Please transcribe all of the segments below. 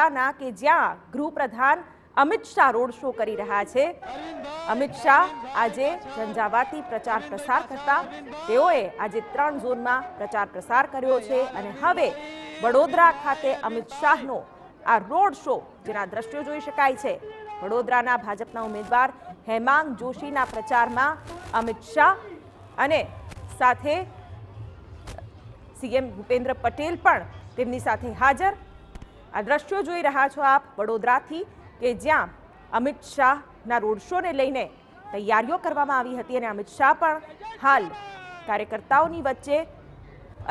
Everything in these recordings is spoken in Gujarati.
વડોદરાના કે જ્યાં ગૃહપ્રધાન અમિત શાહ રોડ શો કરી રહ્યા છે। અમિત શાહ આજે ઝંઝાવાતી પ્રચાર પ્રસાર કરતા તેઓએ આજે 3 ઝોનમાં પ્રચાર પ્રસાર કર્યો છે અને હવે વડોદરા ખાતે અમિત શાહનો આ રોડ શો જેના દ્રશ્યો જોઈ શકાય છે। વડોદરાના ભાજપના ઉમેદવાર હેમાંગ જોશીના પ્રચારમાં અમિત શાહ અને સાથે સીએમ ભૂપેન્દ્ર પટેલ પણ તેમની સાથે હાજર। આ દ્રશ્યો જોઈ રહ્યા છો આપ વડોદરાથી કે જ્યાં અમિત શાહના રોડ શોને લઈને તૈયારીઓ કરવામાં આવી હતી અને અમિત શાહ પણ હાલ કાર્યકર્તાઓની વચ્ચે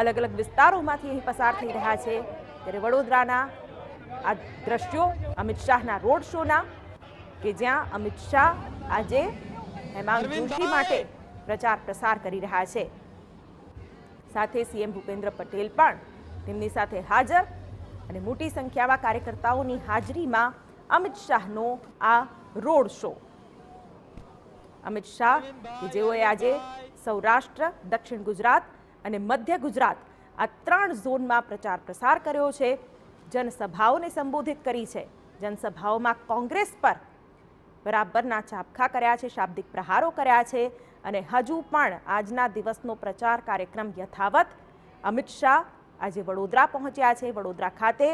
અલગ અલગ વિસ્તારોમાંથી અહીં પસાર થઈ રહ્યા છે। ત્યારે વડોદરાના આ દ્રશ્યો અમિત શાહના રોડ શોના કે જ્યાં અમિત શાહ આજે હેમાંગ જોશી માટે પ્રચાર પ્રસાર કરી રહ્યા છે। સાથે સીએમ ભૂપેન્દ્ર પટેલ પણ તેમની સાથે હાજર અને મોટી સંખ્યામાં કાર્યકર્તાઓની હાજરીમાં અમિત શાહનો આ રોડ શો। અમિત શાહ કે જેઓએ આજે સૌરાષ્ટ્ર, દક્ષિણ ગુજરાત અને મધ્ય ગુજરાત આ 3 ઝોનમાં પ્રચાર પ્રસાર કર્યો છે। જનસભાઓને સંબોધિત કરી છે। જનસભાઓમાં કોંગ્રેસ પર બરાબરના ચાબખા કર્યા છે, શાબ્દિક પ્રહારો કર્યા છે અને હજુ પણ આજના દિવસનો પ્રચાર કાર્યક્રમ યથાવત। અમિત શાહ આજે વડોદરા પહોંચ્યા છે। વડોદરા ખાતે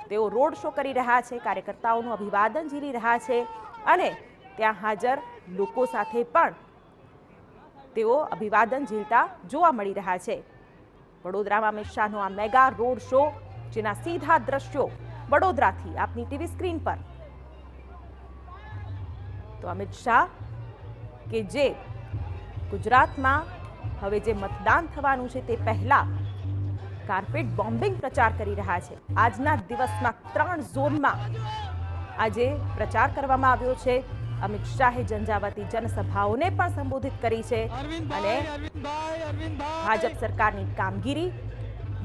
તેઓ રોડ શો કરી રહ્યા છે, કાર્યકર્તાઓનું અભિવાદન ઝીલી રહ્યા છે અને ત્યાં હાજર લોકો સાથે પણ તેઓ અભિવાદન ઝીલતા જોવા મળી રહ્યા છે। વડોદરામાં અમિત શાહનો આ મેગા રોડ શો જેના સીધા દ્રશ્યો વડોદરાથી આપની ટીવી સ્ક્રીન પર। તો અમિત શાહ કે જે ગુજરાતમાં હવે જે મતદાન થવાનું છે તે પહેલા કાર્પેટ બોમ્બિંગ પ્રચાર કરી રહ્યા છે। આજના દિવસમાં 3 ઝોનમાં આજે પ્રચાર કરવામાં આવ્યો છે। અમિત શાહે ઝંઝાવાતી જનસભાઓને પણ સંબોધિત કરી છે અને ભાજપ સરકારની કામગીરી,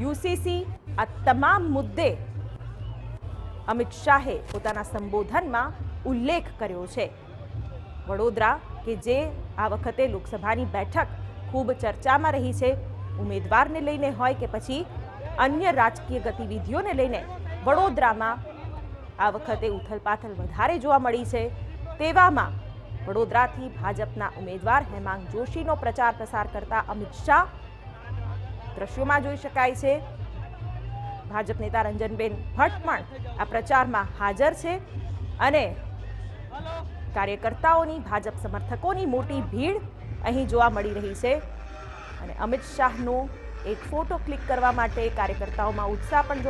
યુસીસી આ તમામ મુદ્દે અમિત શાહે પોતાના સંબોધનમાં ઉલ્લેખ કર્યો છે। વડોદરા કે જે આ વખતે લોકસભાની બેઠક ખૂબ ચર્ચામાં રહી છે, ઉમેદવારને લઈને હોય કે પછી અન્ય રાજકીય ગતિવિધિઓને લઈને વડોદરામાં આ વખતે ઉથલપાથલ વધારે જોવા મળી છે। તેવામાં વડોદરાથી ભાજપના ઉમેદવાર હેમાંગ જોશીનો પ્રચાર પ્રસાર કરતા અમિત શાહ દ્રશ્યોમાં જોઈ શકાય છે। ભાજપ નેતા રંજનબેન ભટ્ટ પણ આ પ્રચારમાં હાજર છે અને કાર્યકર્તાઓની, ભાજપ સમર્થકોની મોટી ભીડ અહીં જોવા મળી રહી છે અને અમિત શાહનો એક ફોટો ક્લિક કરવા માટે કાર્યકર્તાઓમાં ઉત્સાહ પણ